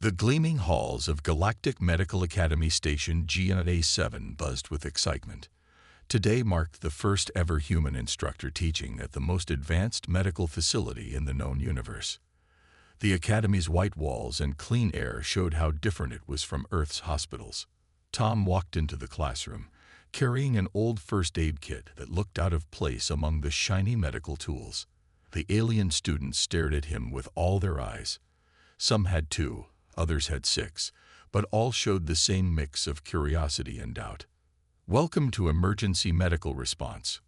The gleaming halls of Galactic Medical Academy Station GNA-7 buzzed with excitement. Today marked the first ever human instructor teaching at the most advanced medical facility in the known universe. The Academy's white walls and clean air showed how different it was from Earth's hospitals. Tom walked into the classroom, carrying an old first aid kit that looked out of place among the shiny medical tools. The alien students stared at him with all their eyes. Some had 2, others had 6, but all showed the same mix of curiosity and doubt. "Welcome to Emergency Medical Response.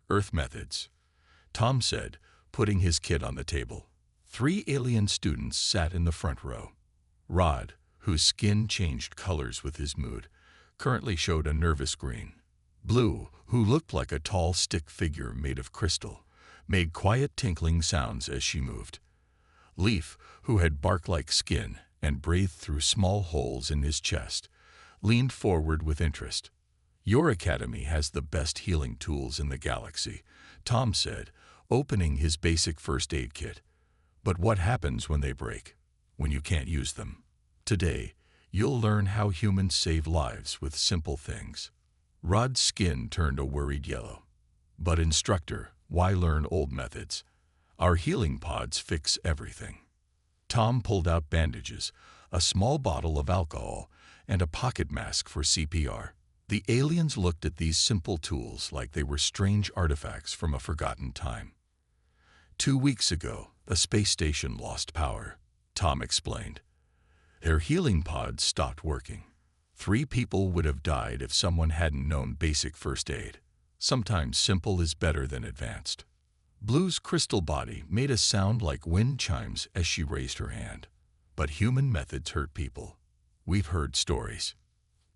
Earth Methods," Tom said, putting his kit on the table. 3 alien students sat in the front row. Rod, whose skin changed colors with his mood, currently showed a nervous green. Blue, who looked like a tall stick figure made of crystal, made quiet tinkling sounds as she moved. Leaf, who had bark-like skin and breathed through small holes in his chest, leaned forward with interest. "Your academy has the best healing tools in the galaxy," Tom said, opening his basic first aid kit. "But what happens when they break? When you can't use them? Today, you'll learn how humans save lives with simple things." Rod's skin turned a worried yellow. "But instructor, why learn old methods? Our healing pods fix everything." Tom pulled out bandages, a small bottle of alcohol, and a pocket mask for CPR. The aliens looked at these simple tools like they were strange artifacts from a forgotten time. 2 weeks ago, a space station lost power, Tom explained. Their healing pods stopped working. 3 people would have died if someone hadn't known basic first aid. Sometimes simple is better than advanced. Blue's crystal body made a sound like wind chimes as she raised her hand. "But human methods hurt people. We've heard stories."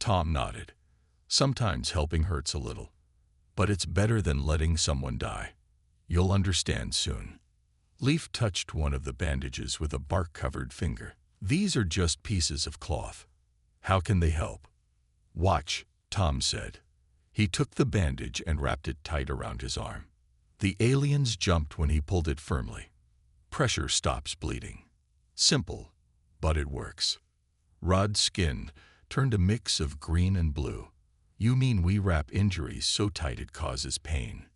Tom nodded. "Sometimes helping hurts a little, but it's better than letting someone die. You'll understand soon." Leaf touched one of the bandages with a bark-covered finger. "These are just pieces of cloth. How can they help?" "Watch," Tom said. He took the bandage and wrapped it tight around his arm. The aliens jumped when he pulled it firmly. Pressure stops bleeding. Simple, but it works. Rod's skin turned a mix of green and blue. "You mean we wrap injuries so tight it causes pain?"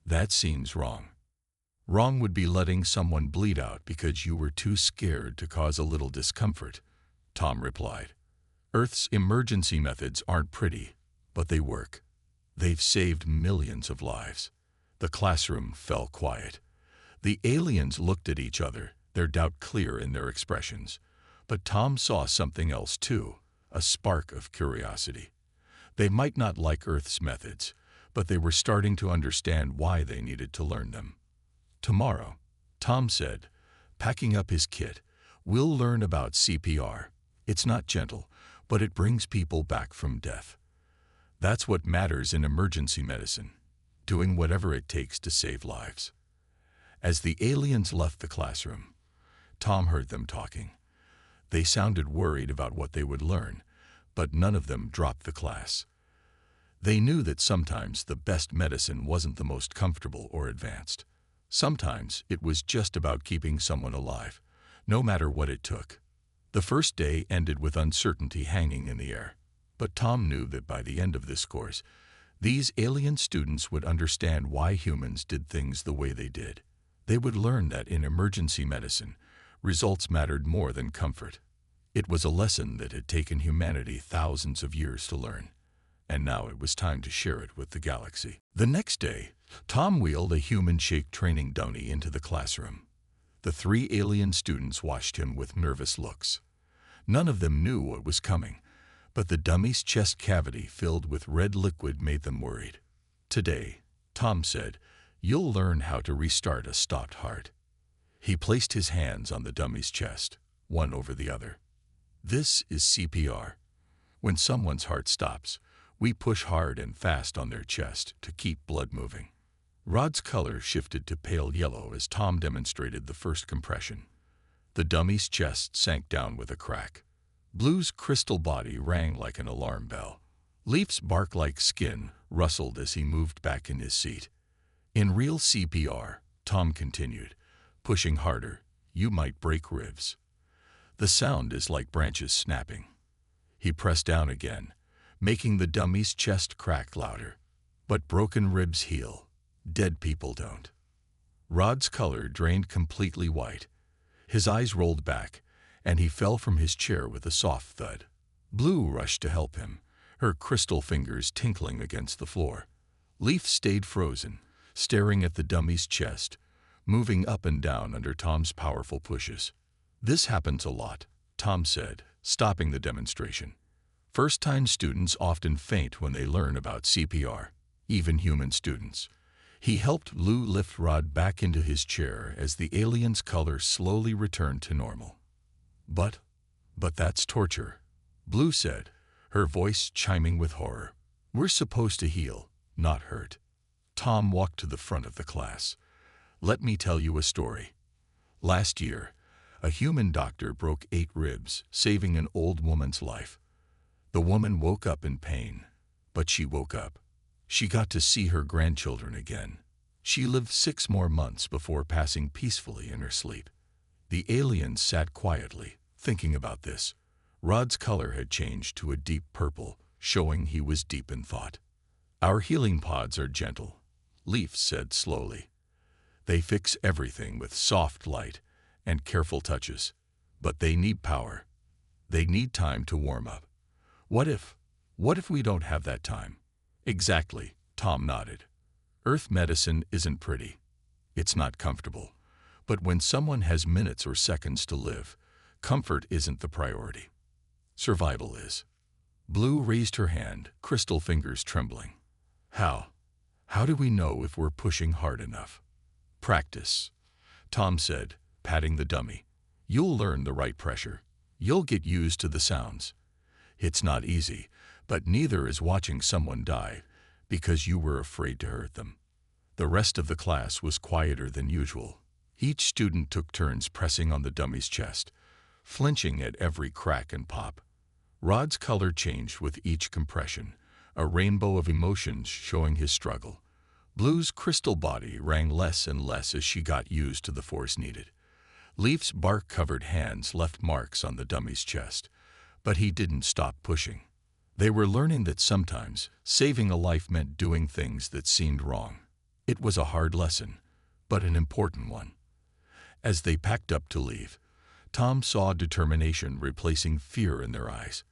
"That seems wrong." "Wrong would be letting someone bleed out because you were too scared to cause a little discomfort," Tom replied. "Earth's emergency methods aren't pretty, but they work. They've saved millions of lives." The classroom fell quiet. The aliens looked at each other, their doubt clear in their expressions. But Tom saw something else too, a spark of curiosity. They might not like Earth's methods, but they were starting to understand why they needed to learn them. "Tomorrow," Tom said, packing up his kit, "we'll learn about CPR. It's not gentle, but it brings people back from death. That's what matters in emergency medicine, doing whatever it takes to save lives." As the aliens left the classroom, Tom heard them talking. They sounded worried about what they would learn, but none of them dropped the class. They knew that sometimes the best medicine wasn't the most comfortable or advanced. Sometimes it was just about keeping someone alive, no matter what it took. The first day ended with uncertainty hanging in the air. But Tom knew that by the end of this course, these alien students would understand why humans did things the way they did. They would learn that in emergency medicine, results mattered more than comfort. It was a lesson that had taken humanity thousands of years to learn, and now it was time to share it with the galaxy. The next day, Tom wheeled a human-shaped training dummy into the classroom. The 3 alien students watched him with nervous looks. None of them knew what was coming, but the dummy's chest cavity filled with red liquid made them worried. "Today," Tom said, "you'll learn how to restart a stopped heart." He placed his hands on the dummy's chest, one over the other. "This is CPR. When someone's heart stops, we push hard and fast on their chest to keep blood moving." Rod's color shifted to pale yellow as Tom demonstrated the first compression. The dummy's chest sank down with a crack. Blue's crystal body rang like an alarm bell. Leaf's bark-like skin rustled as he moved back in his seat. "In real CPR," Tom continued, pushing harder, "you might break ribs." The sound is like branches snapping. He pressed down again, making the dummy's chest crack louder. But broken ribs heal. Dead people don't. Rod's color drained completely white. His eyes rolled back, and he fell from his chair with a soft thud. Blue rushed to help him, her crystal fingers tinkling against the floor. Leaf stayed frozen, staring at the dummy's chest, moving up and down under Tom's powerful pushes. "This happens a lot," Tom said, stopping the demonstration. "First-time students often faint when they learn about CPR, even human students." He helped Blue lift Rod back into his chair as the alien's color slowly returned to normal. But that's torture," Blue said, her voice chiming with horror. "We're supposed to heal, not hurt." Tom walked to the front of the class. "Let me tell you a story. Last year, a human doctor broke 8 ribs, saving an old woman's life. The woman woke up in pain, but she woke up. She got to see her grandchildren again. She lived 6 more months before passing peacefully in her sleep." The alien sat quietly, thinking about this. Rod's color had changed to a deep purple, showing he was deep in thought. "Our healing pods are gentle," Leaf said slowly. "They fix everything with soft light and careful touches. But they need power. They need time to warm up. What if we don't have that time?" "Exactly," Tom nodded. "Earth medicine isn't pretty. It's not comfortable. But when someone has minutes or seconds to live, comfort isn't the priority. Survival is." Blue raised her hand, crystal fingers trembling. How do we know if we're pushing hard enough?" "Practice," Tom said, patting the dummy. "You'll learn the right pressure. You'll get used to the sounds. It's not easy, but neither is watching someone die because you were afraid to hurt them." The rest of the class was quieter than usual. Each student took turns pressing on the dummy's chest, flinching at every crack and pop. Rod's color changed with each compression, a rainbow of emotions showing his struggle. Blue's crystal body rang less and less as she got used to the force needed. Leaf's bark-covered hands left marks on the dummy's chest, but he didn't stop pushing. They were learning that sometimes saving a life meant doing things that seemed wrong. It was a hard lesson, but an important one. As they packed up to leave, Tom saw determination replacing fear in their eyes.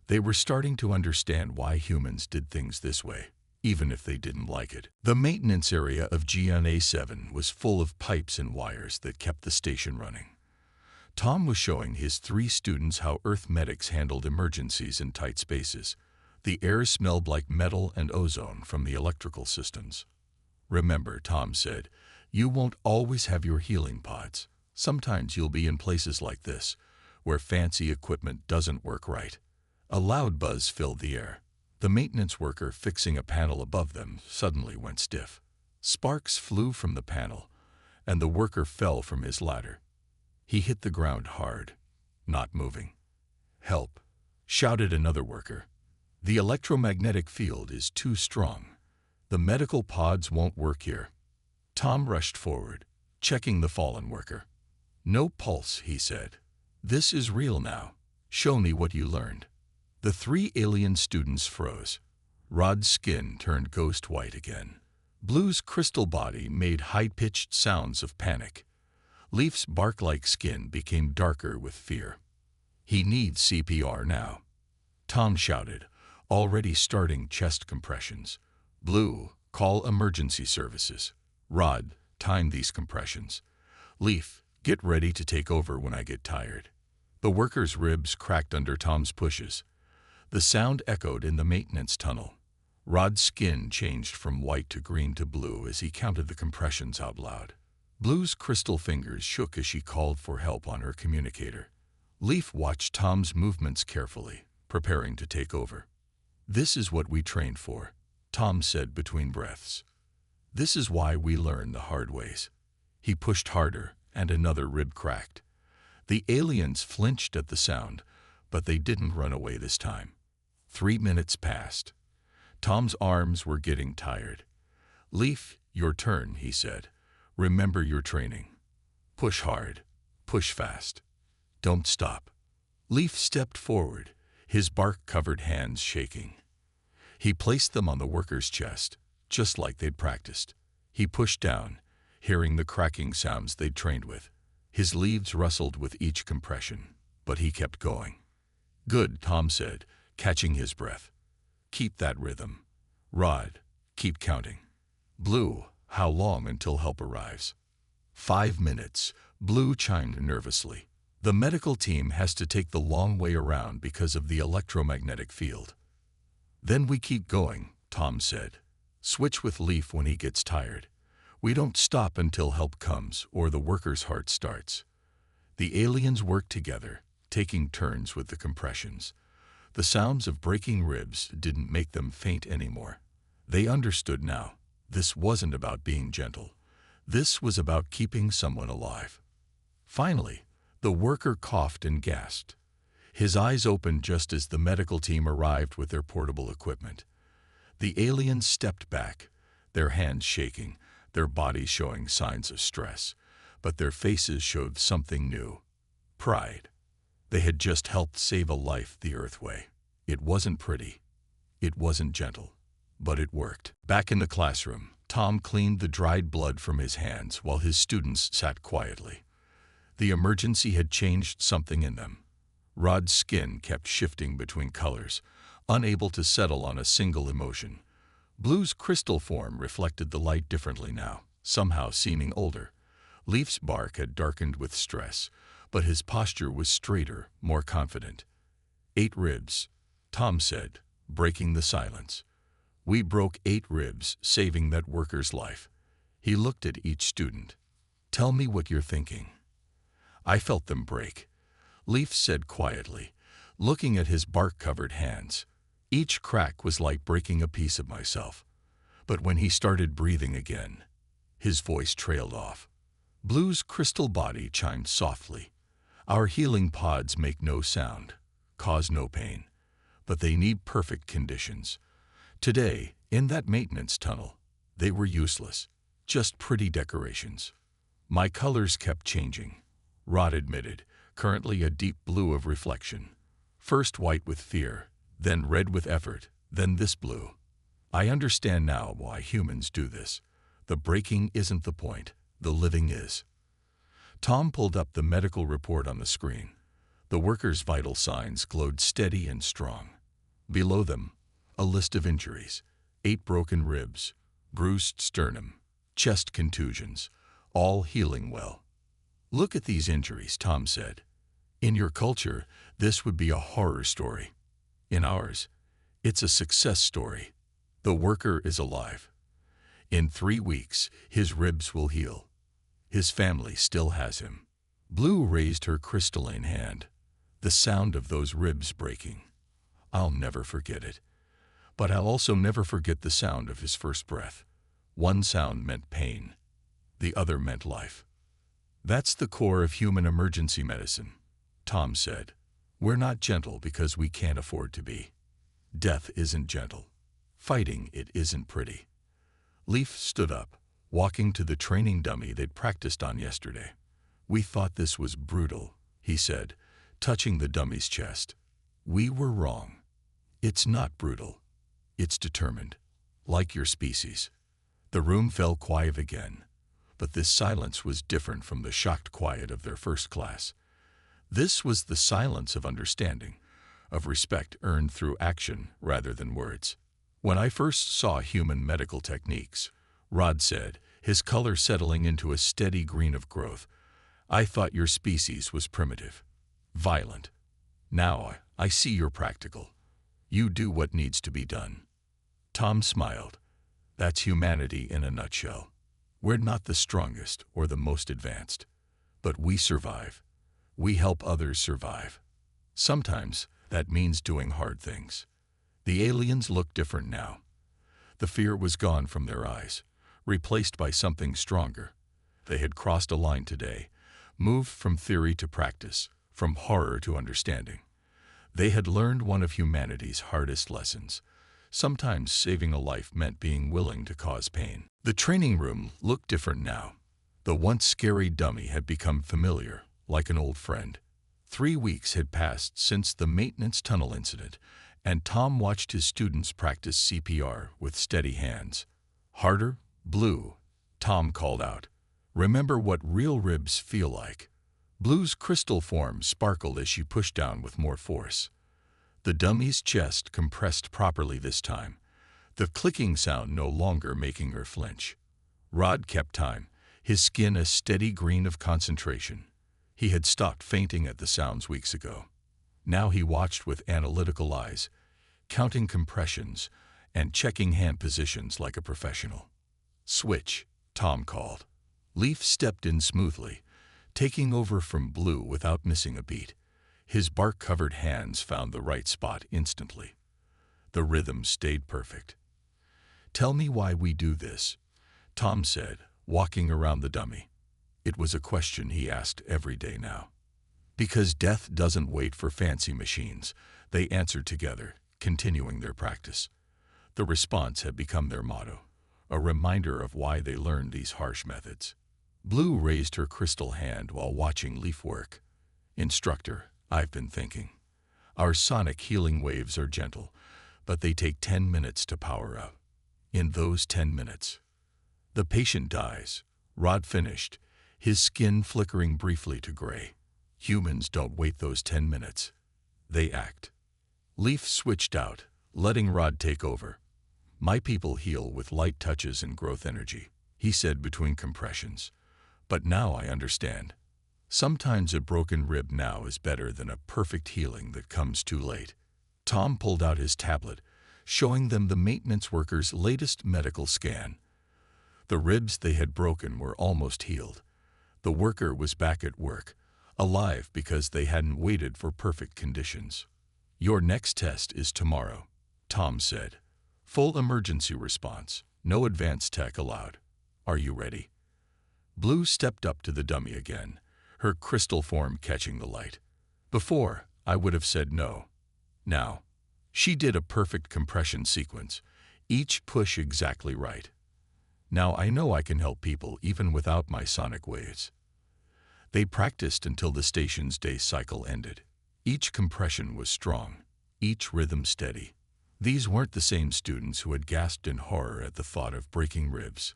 They were starting to understand why humans did things this way, even if they didn't like it. The maintenance area of GNA-7 was full of pipes and wires that kept the station running. Tom was showing his 3 students how Earth medics handled emergencies in tight spaces. The air smelled like metal and ozone from the electrical systems. "Remember," Tom said, "you won't always have your healing pods. Sometimes you'll be in places like this, where fancy equipment doesn't work right." A loud buzz filled the air. The maintenance worker fixing a panel above them suddenly went stiff. Sparks flew from the panel, and the worker fell from his ladder. He hit the ground hard, not moving. "Help!" shouted another worker. "The electromagnetic field is too strong. The medical pods won't work here." Tom rushed forward, checking the fallen worker. "No pulse," he said. "This is real now. Show me what you learned." The 3 alien students froze. Rod's skin turned ghost white again. Blue's crystal body made high-pitched sounds of panic. Leaf's bark-like skin became darker with fear. "He needs CPR now," Tom shouted, already starting chest compressions. "Blue, call emergency services. Rod, time these compressions. Leaf, get ready to take over when I get tired." The worker's ribs cracked under Tom's pushes. The sound echoed in the maintenance tunnel. Rod's skin changed from white to green to blue as he counted the compressions out loud. Blue's crystal fingers shook as she called for help on her communicator. Leaf watched Tom's movements carefully, preparing to take over. "This is what we trained for," Tom said between breaths. "This is why we learn the hard ways." He pushed harder, and another rib cracked. The aliens flinched at the sound, but they didn't run away this time. 3 minutes passed. Tom's arms were getting tired. "Leaf, your turn," he said. "Remember your training. Push hard. Push fast." Don't stop. Leaf stepped forward, his bark-covered hands shaking. He placed them on the worker's chest, just like they'd practiced. He pushed down, hearing the cracking sounds they'd trained with. His leaves rustled with each compression, but he kept going. Good, Tom said, catching his breath. Keep that rhythm. Rod, keep counting. Blue, how long until help arrives? 5 minutes, Blue chimed nervously. The medical team has to take the long way around because of the electromagnetic field. Then we keep going, Tom said. Switch with Leaf when he gets tired. We don't stop until help comes or the worker's heart starts. The aliens worked together, taking turns with the compressions. The sounds of breaking ribs didn't make them faint anymore. They understood now. This wasn't about being gentle. This was about keeping someone alive. Finally, the worker coughed and gasped. His eyes opened just as the medical team arrived with their portable equipment. The aliens stepped back, their hands shaking, their bodies showing signs of stress, but their faces showed something new. Pride. They had just helped save a life the Earth way. It wasn't pretty. It wasn't gentle. But it worked. Back in the classroom, Tom cleaned the dried blood from his hands while his students sat quietly. The emergency had changed something in them. Rod's skin kept shifting between colors, unable to settle on a single emotion. Blue's crystal form reflected the light differently now, somehow seeming older. Leaf's bark had darkened with stress, but his posture was straighter, more confident. 8 ribs, Tom said, breaking the silence. We broke 8 ribs, saving that worker's life. He looked at each student. Tell me what you're thinking. I felt them break. Leaf said quietly, looking at his bark-covered hands. Each crack was like breaking a piece of myself. But when he started breathing again, his voice trailed off. Blue's crystal body chimed softly. Our healing pods make no sound, cause no pain, but they need perfect conditions. Today, in that maintenance tunnel, they were useless, just pretty decorations. My colors kept changing, Rod admitted, currently a deep blue of reflection. First white with fear, then red with effort, then this blue. I understand now why humans do this. The breaking isn't the point, the living is. Tom pulled up the medical report on the screen. The worker's vital signs glowed steady and strong. Below them, a list of injuries: 8 broken ribs, bruised sternum, chest contusions, all healing well. Look at these injuries, Tom said. In your culture, this would be a horror story. In ours, it's a success story. The worker is alive. In 3 weeks, his ribs will heal. His family still has him. Blue raised her crystalline hand. The sound of those ribs breaking. I'll never forget it. But I'll also never forget the sound of his first breath. One sound meant pain. The other meant life. That's the core of human emergency medicine, Tom said. We're not gentle because we can't afford to be. Death isn't gentle. Fighting it isn't pretty. Leaf stood up, walking to the training dummy they'd practiced on yesterday. We thought this was brutal, he said, touching the dummy's chest. We were wrong. It's not brutal. It's determined, like your species. The room fell quiet again, but this silence was different from the shocked quiet of their first class. This was the silence of understanding, of respect earned through action rather than words. When I first saw human medical techniques, Rod said, his color settling into a steady green of growth, I thought your species was primitive, violent. Now I see you're practical. You do what needs to be done. Tom smiled. That's humanity in a nutshell. We're not the strongest or the most advanced, but we survive. We help others survive. Sometimes that means doing hard things. The aliens looked different now. The fear was gone from their eyes, replaced by something stronger. They had crossed a line today, moved from theory to practice, from horror to understanding. They had learned one of humanity's hardest lessons. Sometimes saving a life meant being willing to cause pain. The training room looked different now. The once scary dummy had become familiar, like an old friend. 3 weeks had passed since the maintenance tunnel incident, and Tom watched his students practice CPR with steady hands. "Harder, Blue," Tom called out. "Remember what real ribs feel like." Blue's crystal form sparkled as she pushed down with more force. The dummy's chest compressed properly this time, the clicking sound no longer making her flinch. Rod kept time, his skin a steady green of concentration. He had stopped fainting at the sounds weeks ago. Now he watched with analytical eyes, counting compressions and checking hand positions like a professional. "Switch," Tom called. Leaf stepped in smoothly, taking over from Blue without missing a beat. His bark-covered hands found the right spot instantly. The rhythm stayed perfect. "Tell me why we do this," Tom said, walking around the dummy. It was a question he asked every day now. "Because death doesn't wait for fancy machines," they answered together, continuing their practice. The response had become their motto, a reminder of why they learned these harsh methods. Blue raised her crystal hand while watching Leaf work. "Instructor, I've been thinking. Our sonic healing waves are gentle, but they take 10 minutes to power up. In those 10 minutes, the patient dies." Rod finished, his skin flickering briefly to gray. "Humans don't wait those 10 minutes. They act." Leaf switched out, letting Rod take over. "My people heal with light touches and growth energy," he said between compressions. "But now I understand. Sometimes a broken rib now is better than a perfect healing that comes too late." Tom pulled out his tablet, showing them the maintenance worker's latest medical scan. The ribs they had broken were almost healed. The worker was back at work, alive because they hadn't waited for perfect conditions. "Your next test is tomorrow," Tom said. "Full emergency response, no advanced tech allowed. Are you ready?" Blue stepped up to the dummy again, her crystal form catching the light. "Before, I would have said no. Now." She did a perfect compression sequence, each push exactly right. "Now I know I can help people even without my sonic waves." They practiced until the station's day cycle ended. Each compression was strong, each rhythm steady. These weren't the same students who had gasped in horror at the thought of breaking ribs.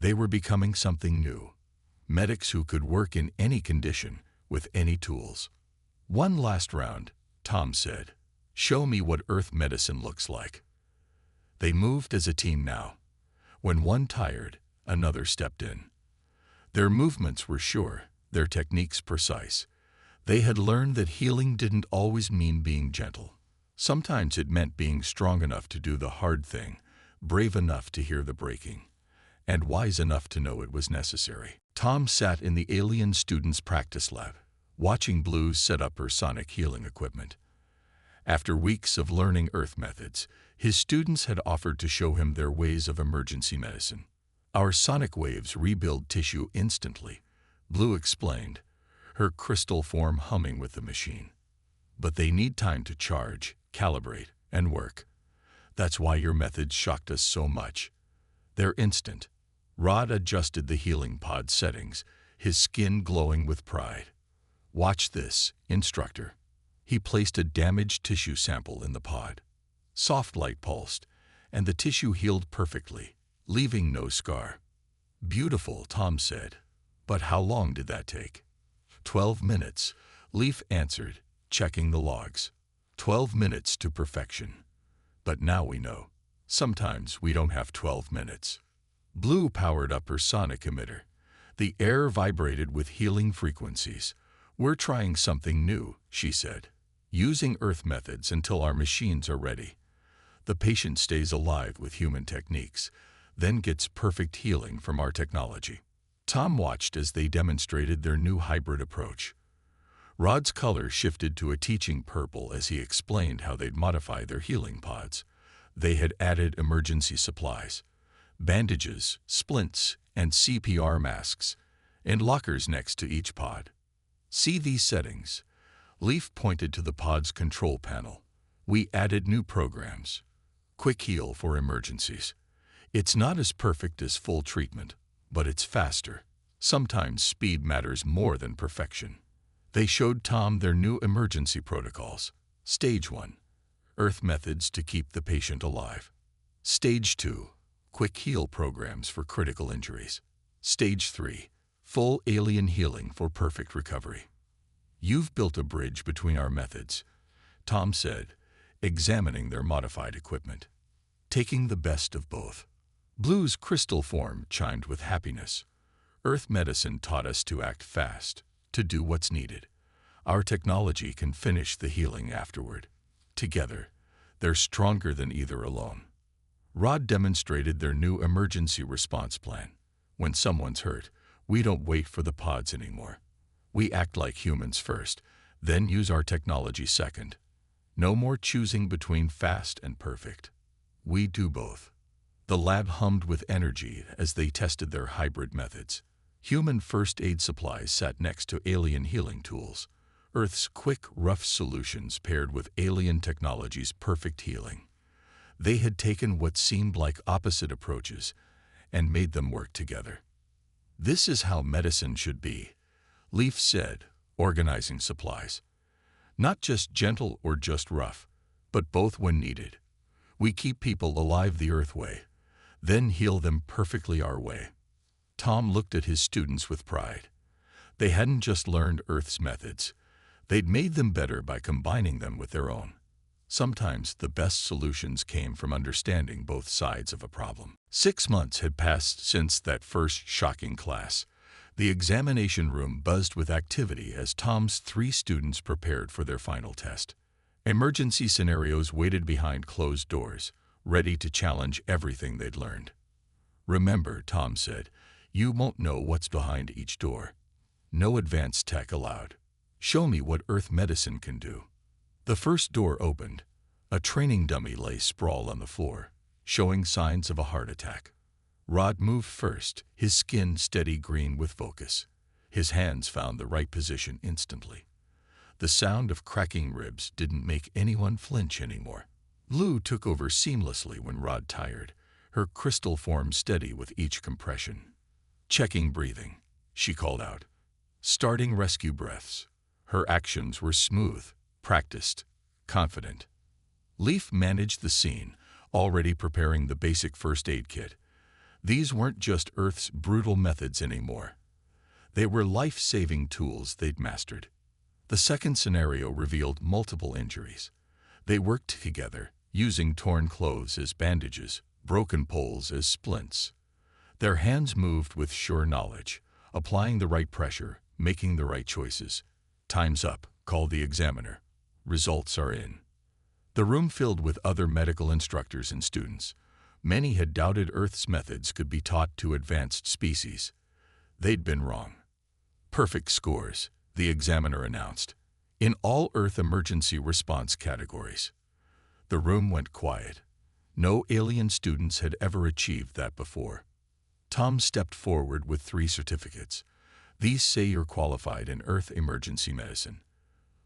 They were becoming something new, medics who could work in any condition, with any tools. "One last round," Tom said. "Show me what Earth medicine looks like." They moved as a team now. When one tired, another stepped in. Their movements were sure, their techniques precise. They had learned that healing didn't always mean being gentle. Sometimes it meant being strong enough to do the hard thing, brave enough to hear the breaking, and wise enough to know it was necessary. Tom sat in the alien students' practice lab, watching Blue set up her sonic healing equipment. After weeks of learning Earth methods, his students had offered to show him their ways of emergency medicine. "Our sonic waves rebuild tissue instantly," Blue explained, her crystal form humming with the machine. "But they need time to charge, calibrate, and work. That's why your methods shocked us so much. They're instant." Rod adjusted the healing pod settings, his skin glowing with pride. "Watch this, instructor." He placed a damaged tissue sample in the pod. Soft light pulsed, and the tissue healed perfectly, leaving no scar. "Beautiful," Tom said. "But how long did that take?" 12 minutes, Leaf answered, checking the logs. 12 minutes to perfection. But now we know. Sometimes we don't have 12 minutes. Blue powered up her sonic emitter. The air vibrated with healing frequencies. "We're trying something new," she said. "Using Earth methods until our machines are ready. The patient stays alive with human techniques, then gets perfect healing from our technology." Tom watched as they demonstrated their new hybrid approach. Rod's color shifted to a teaching purple as he explained how they'd modify their healing pods. They had added emergency supplies, bandages, splints, and CPR masks, and lockers next to each pod. "See these settings?" Leaf pointed to the pod's control panel. "We added new programs. Quick heal for emergencies. It's not as perfect as full treatment, but it's faster. Sometimes speed matters more than perfection." They showed Tom their new emergency protocols. Stage 1. Earth methods to keep the patient alive. Stage 2. Quick heal programs for critical injuries. Stage 3. Full alien healing for perfect recovery. "You've built a bridge between our methods," Tom said, examining their modified equipment. "Taking the best of both." Blue's crystal form chimed with happiness. "Earth medicine taught us to act fast, to do what's needed. Our technology can finish the healing afterward. Together, they're stronger than either alone." Rod demonstrated their new emergency response plan. "When someone's hurt, we don't wait for the pods anymore. We act like humans first, then use our technology second. No more choosing between fast and perfect. We do both." The lab hummed with energy as they tested their hybrid methods. Human first aid supplies sat next to alien healing tools. Earth's quick, rough solutions paired with alien technology's perfect healing. They had taken what seemed like opposite approaches and made them work together. "This is how medicine should be," Leaf said, organizing supplies. "Not just gentle or just rough, but both when needed. We keep people alive the Earth way, then heal them perfectly our way." Tom looked at his students with pride. They hadn't just learned Earth's methods. They'd made them better by combining them with their own. Sometimes the best solutions came from understanding both sides of a problem. 6 months had passed since that first shocking class. The examination room buzzed with activity as Tom's 3 students prepared for their final test. Emergency scenarios waited behind closed doors, ready to challenge everything they'd learned. "Remember," Tom said, "you won't know what's behind each door. No advanced tech allowed. Show me what Earth medicine can do." The first door opened. A training dummy lay sprawled on the floor, showing signs of a heart attack. Rod moved first, his skin steady green with focus. His hands found the right position instantly. The sound of cracking ribs didn't make anyone flinch anymore. Blue took over seamlessly when Rod tired, her crystal form steady with each compression. "Checking breathing," she called out. Starting rescue breaths. Her actions were smooth, practiced, confident. Leaf managed the scene, already preparing the basic first aid kit. These weren't just Earth's brutal methods anymore. They were life-saving tools they'd mastered. The second scenario revealed multiple injuries. They worked together, using torn clothes as bandages, broken poles as splints. Their hands moved with sure knowledge, applying the right pressure, making the right choices. "Time's up," called the examiner. "Results are in." The room filled with other medical instructors and students. Many had doubted Earth's methods could be taught to advanced species. They'd been wrong. "Perfect scores," the examiner announced, "in all Earth emergency response categories." The room went quiet. No alien students had ever achieved that before. Tom stepped forward with 3 certificates. "These say you're qualified in Earth emergency medicine.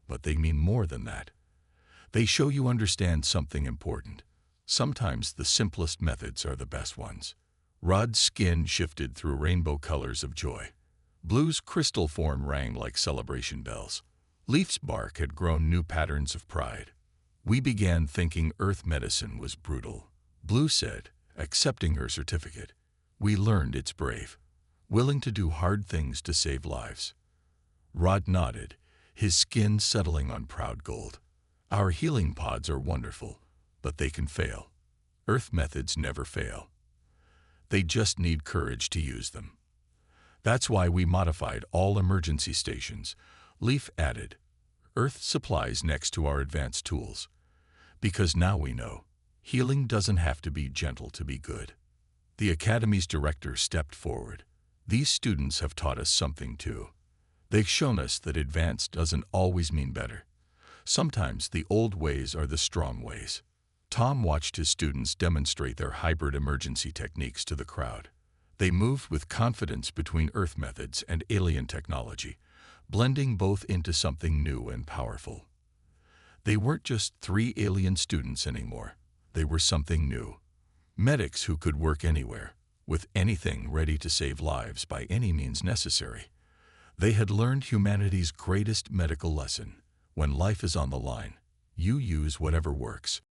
But they mean more than that. They show you understand something important. Sometimes the simplest methods are the best ones." Rod's skin shifted through rainbow colors of joy. Blue's crystal form rang like celebration bells. Leaf's bark had grown new patterns of pride. "We began thinking Earth medicine was brutal," Blue said, accepting her certificate. "We learned it's brave, willing to do hard things to save lives." Rod nodded, his skin settling on proud gold. "Our healing pods are wonderful, but they can fail. Earth methods never fail. They just need courage to use them. That's why we modified all emergency stations," Leaf added, "Earth supplies next to our advanced tools. Because now we know, healing doesn't have to be gentle to be good." The Academy's director stepped forward. "These students have taught us something too. They've shown us that advanced doesn't always mean better. Sometimes the old ways are the strong ways." Tom watched his students demonstrate their hybrid emergency techniques to the crowd. They moved with confidence between Earth methods and alien technology, blending both into something new and powerful. They weren't just 3 alien students anymore. They were something new. Medics who could work anywhere, with anything ready to save lives by any means necessary. They had learned humanity's greatest medical lesson. When life is on the line, you use whatever works.